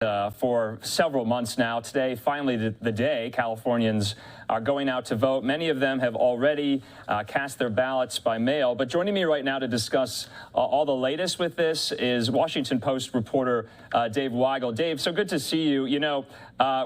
For several months now. Today, finally, the day Californians are going out to vote. Many of them have already cast their ballots by mail. But joining me right now to discuss all the latest with this is Washington Post reporter Dave Weigel. Dave, so good to see you. You know,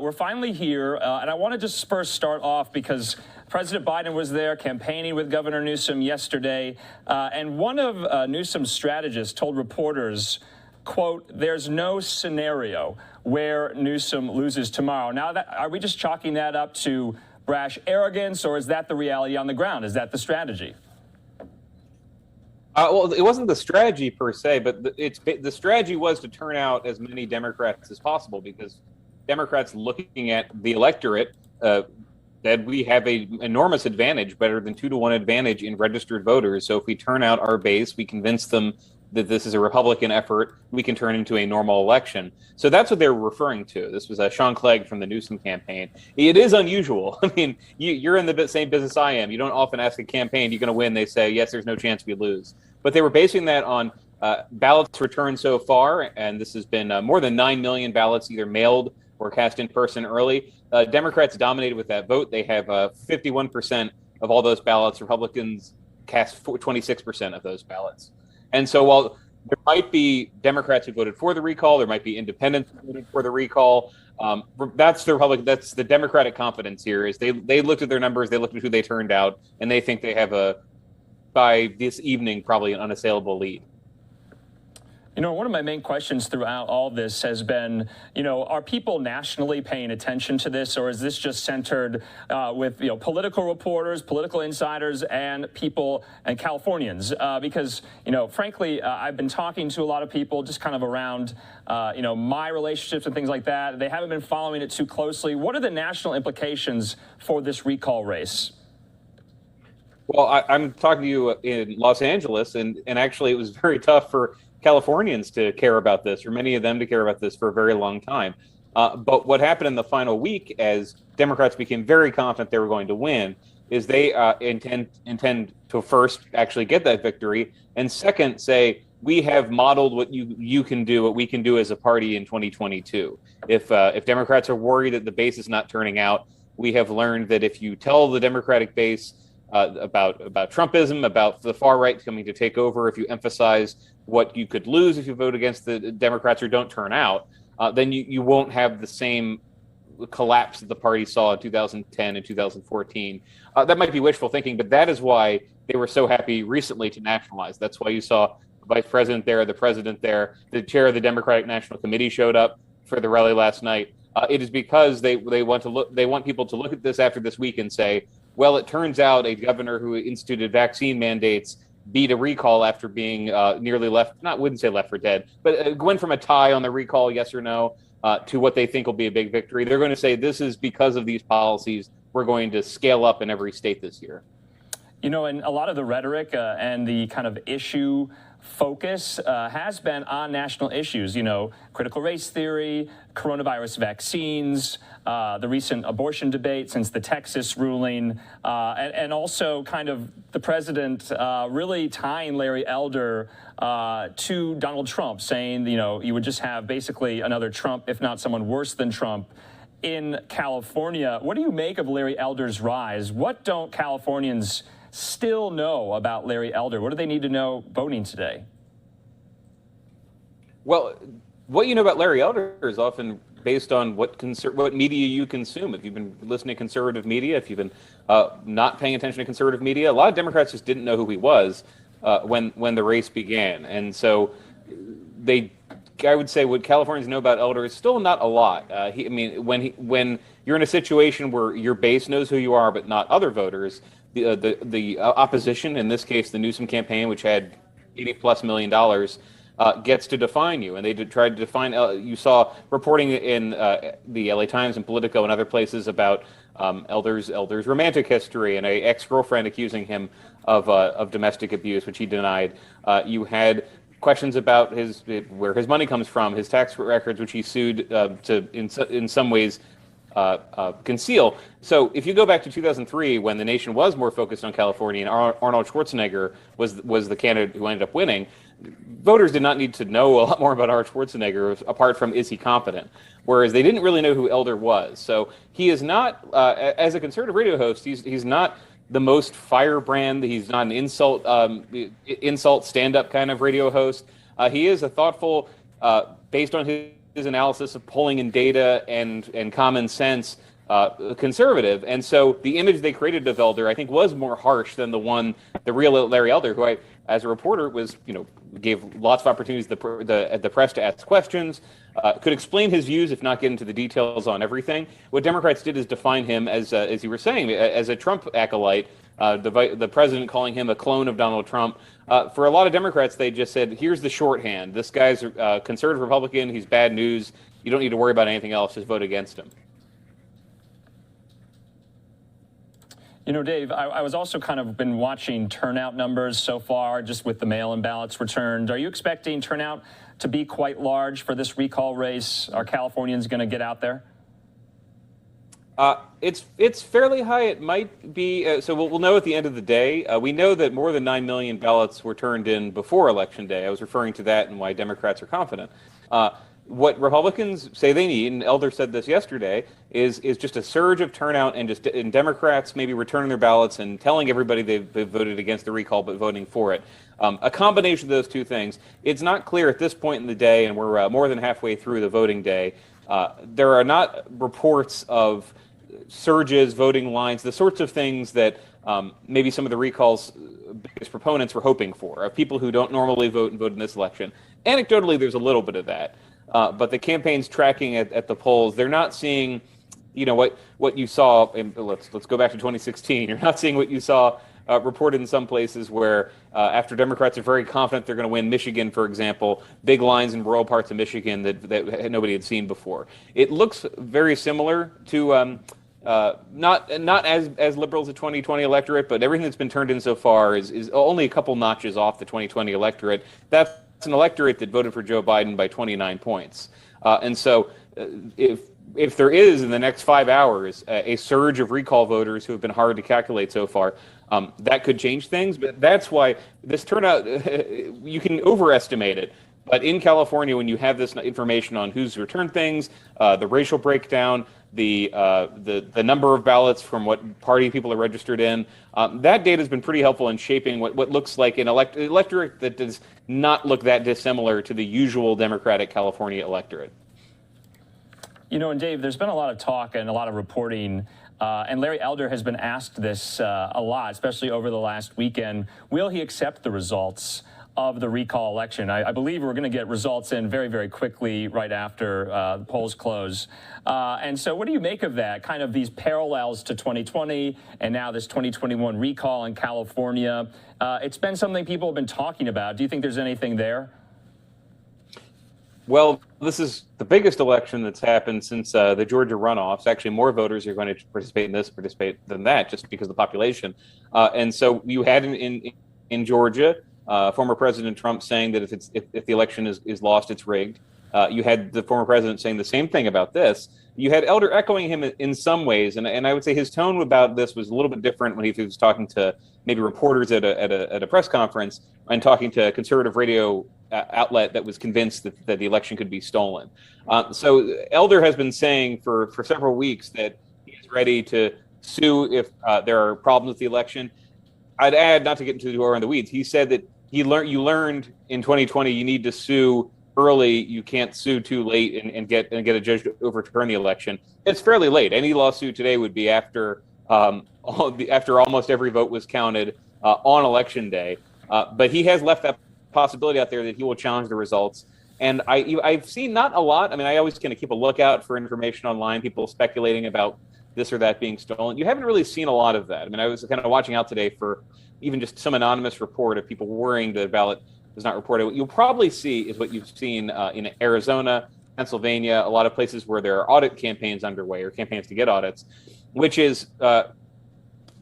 we're finally here, and I want to just first start off because President Biden was there campaigning with Governor Newsom yesterday, and one of Newsom's strategists told reporters, quote, "There's no scenario where Newsom loses tomorrow." Now, are we just chalking that up to brash arrogance, or is that the reality on the ground? Is that the strategy? Well, it wasn't the strategy per se, but the strategy was to turn out as many Democrats as possible, because Democrats looking at the electorate that we have an enormous advantage, better than 2-to-1 advantage in registered voters. So if we turn out our base, we convince them that this is a Republican effort, we can turn into a normal election. So that's what they're referring to. This was Sean Clegg from the Newsom campaign. It is unusual. I mean, you're in the same business I am. You don't often ask a campaign, you're going to win. They say, yes, there's no chance we lose. But they were basing that on ballots returned so far, and this has been more than 9 million ballots either mailed or cast in person early. Democrats dominated with that vote. They have 51% of all those ballots. Republicans cast 26% of those ballots. And so while there might be Democrats who voted for the recall, there might be independents who voted for the recall, that's the Democratic confidence here is they looked at their numbers, they looked at who they turned out, and they think they have by this evening, probably an unassailable lead. You know, one of my main questions throughout all this has been, you know, are people nationally paying attention to this, or is this just centered with, you know, political reporters, political insiders, and people and Californians? Because, you know, frankly, I've been talking to a lot of people just kind of around, you know, my relationships and things like that. They haven't been following it too closely. What are the national implications for this recall race? Well, I'm talking to you in Los Angeles, and actually it was very tough for Californians to care about this, or many of them to care about this for a very long time. But what happened in the final week, as Democrats became very confident they were going to win, is they intend to first actually get that victory, and second say, we have modeled what you can do, what we can do as a party in 2022. If Democrats are worried that the base is not turning out, we have learned that if you tell the Democratic base about Trumpism, about the far right coming to take over, if you emphasize what you could lose if you vote against the Democrats or don't turn out, then you won't have the same collapse that the party saw in 2010 and 2014. That might be wishful thinking, but that is why they were so happy recently to nationalize. That's why you saw the vice president there, the president there, the chair of the Democratic National Committee showed up for the rally last night. It is because they want people to look at this after this week and say, well, it turns out a governor who instituted vaccine mandates beat a recall after being nearly wouldn't say left for dead, but went from a tie on the recall, yes or no, to what they think will be a big victory. They're going to say this is because of these policies. We're going to scale up in every state this year. You know, and a lot of the rhetoric and the kind of issue focus has been on national issues, you know, critical race theory, coronavirus vaccines, the recent abortion debate since the Texas ruling, and also kind of the president really tying Larry Elder to Donald Trump, saying, you know, you would just have basically another Trump, if not someone worse than Trump, in California. What do you make of Larry Elder's rise? What don't Californians still know about Larry Elder? What do they need to know voting today? Well, what you know about Larry Elder is often based on what media you consume. If you've been listening to conservative media, if you've been not paying attention to conservative media, a lot of Democrats just didn't know who he was when the race began. And so I would say what Californians know about Elder is still not a lot. When you're in a situation where your base knows who you are, but not other voters, the opposition, in this case, the Newsom campaign, which had $80+ million, gets to define you. And they tried to define, you saw reporting in the LA Times and Politico and other places about Elder's romantic history and an ex-girlfriend accusing him of domestic abuse, which he denied. You had questions about where his money comes from, his tax records, which he sued to in some ways conceal. So if you go back to 2003, when the nation was more focused on California and Arnold Schwarzenegger was the candidate who ended up winning, voters did not need to know a lot more about Arnold Schwarzenegger apart from is he competent, whereas they didn't really know who Elder was. So he is not, as a conservative radio host, he's not the most firebrand. He's not an insult stand-up kind of radio host. He is a thoughtful, based on his analysis of polling and data and common sense, conservative. And so the image they created of Elder, I think, was more harsh than the real Larry Elder, who as a reporter was, gave lots of opportunities at the press to ask questions, could explain his views, if not get into the details on everything. What Democrats did is define him as you were saying, as a Trump acolyte, the president calling him a clone of Donald Trump. For a lot of Democrats, they just said, here's the shorthand. This guy's a conservative Republican. He's bad news. You don't need to worry about anything else. Just vote against him. Dave, I was also kind of been watching turnout numbers so far, just with the mail-in ballots returned. Are you expecting turnout to be quite large for this recall race? Are Californians going to get out there? It's fairly high. It might be. So we'll know at the end of the day. We know that more than 9 million ballots were turned in before Election Day. I was referring to that and why Democrats are confident. What Republicans say they need, and Elder said this yesterday, is just a surge of turnout and Democrats maybe returning their ballots and telling everybody they've voted against the recall but voting for it. A combination of those two things. It's not clear at this point in the day, and we're more than halfway through the voting day. There are not reports of surges, voting lines, the sorts of things that maybe some of the recall's biggest proponents were hoping for, of people who don't normally vote and vote in this election. Anecdotally, there's a little bit of that. But the campaign's tracking at the polls. They're not seeing, what you saw. Let's go back to 2016. You're not seeing what you saw reported in some places where after Democrats are very confident they're going to win Michigan, for example, big lines in rural parts of Michigan that nobody had seen before. It looks very similar to not as liberal as the 2020 electorate, but everything that's been turned in so far is only a couple notches off the 2020 electorate. That's an electorate that voted for Joe Biden by 29 points. And so if there is in the next 5 hours a surge of recall voters who have been hard to calculate so far, that could change things. But that's why this turnout, you can overestimate it. But in California, when you have this information on who's returned things, the racial breakdown, the number of ballots from what party people are registered in, that data has been pretty helpful in shaping what looks like an electorate that does not look that dissimilar to the usual Democratic California electorate. And Dave, there's been a lot of talk and a lot of reporting, and Larry Elder has been asked this a lot, especially over the last weekend. Will he accept the results of the recall election? I believe we're going to get results in very, very quickly right after the polls close. And so what do you make of that, kind of these parallels to 2020 and now this 2021 recall in California? It's been something people have been talking about. Do you think there's anything there? Well, this is the biggest election that's happened since the Georgia runoffs. Actually, more voters are going to participate than that, just because of the population. And so you had in Georgia, former President Trump saying that if the election is lost, it's rigged. You had the former president saying the same thing about this. You had Elder echoing him in some ways, and I would say his tone about this was a little bit different when he was talking to maybe reporters at a press conference and talking to a conservative radio outlet that was convinced that the election could be stolen. So Elder has been saying for several weeks that he is ready to sue if there are problems with the election. I'd add, not to get into the door in the weeds, he said that you learned in 2020 you need to sue early. You can't sue too late and get a judge to overturn the election. It's fairly late. Any lawsuit today would be after almost every vote was counted on Election Day. But he has left that possibility out there that he will challenge the results. And I've seen not a lot. I mean, I always kind of keep a lookout for information online, people speculating about this or that being stolen. You haven't really seen a lot of that. I mean, I was kind of watching out today for even just some anonymous report of people worrying the ballot was not reported. What you'll probably see is what you've seen in Arizona, Pennsylvania, a lot of places where there are audit campaigns underway or campaigns to get audits, which is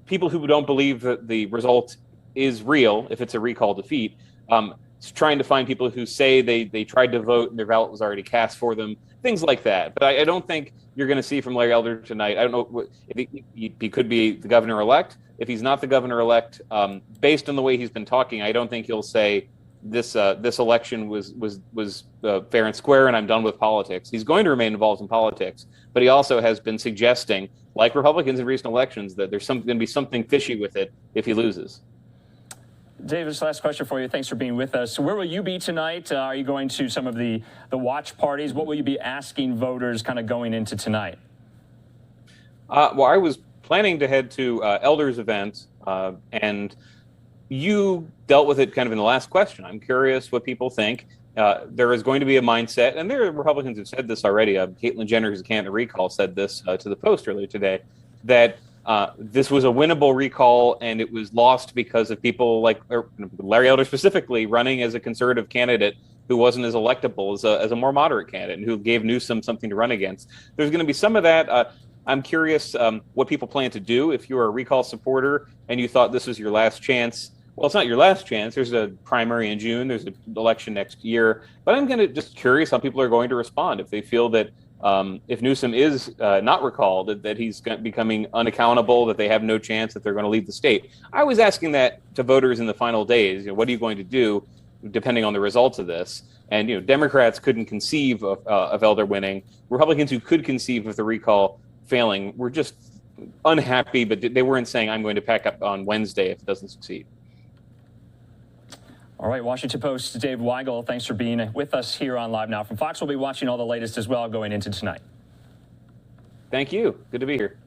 people who don't believe that the result is real, if it's a recall defeat, trying to find people who say they tried to vote and their ballot was already cast for them, things like that. But I don't think you're going to see from Larry Elder tonight. I don't know if he could be the governor-elect. If he's not the governor-elect, based on the way he's been talking, I don't think he'll say this election was fair and square, and I'm done with politics. He's going to remain involved in politics, but he also has been suggesting, like Republicans in recent elections, that there's going to be something fishy with it if he loses. David, this last question for you. Thanks for being with us. Where will you be tonight? Are you going to some of the watch parties? What will you be asking voters kind of going into tonight? Well, I was planning to head to Elders event, and you dealt with it kind of in the last question. I'm curious what people think. There is going to be a mindset, and there are Republicans who've said this already. Caitlyn Jenner, who's a candidate recall, said this to the Post earlier today, that this was a winnable recall, and it was lost because of people like Larry Elder specifically running as a conservative candidate who wasn't as electable as a more moderate candidate, and who gave Newsom something to run against. There's going to be some of that. I'm curious what people plan to do if you're a recall supporter and you thought this was your last chance. Well, it's not your last chance. There's a primary in June. There's an election next year. But I'm going to just curious how people are going to respond if they feel that if Newsom is not recalled, that he's becoming unaccountable, that they have no chance, that they're going to leave the state. I was asking that to voters in the final days. What are you going to do depending on the results of this? And Democrats couldn't conceive of Elder winning. Republicans who could conceive of the recall failing were just unhappy, but they weren't saying, I'm going to pack up on Wednesday if it doesn't succeed. All right, Washington Post's Dave Weigel, thanks for being with us here on Live Now from Fox. We'll be watching all the latest as well going into tonight. Thank you. Good to be here.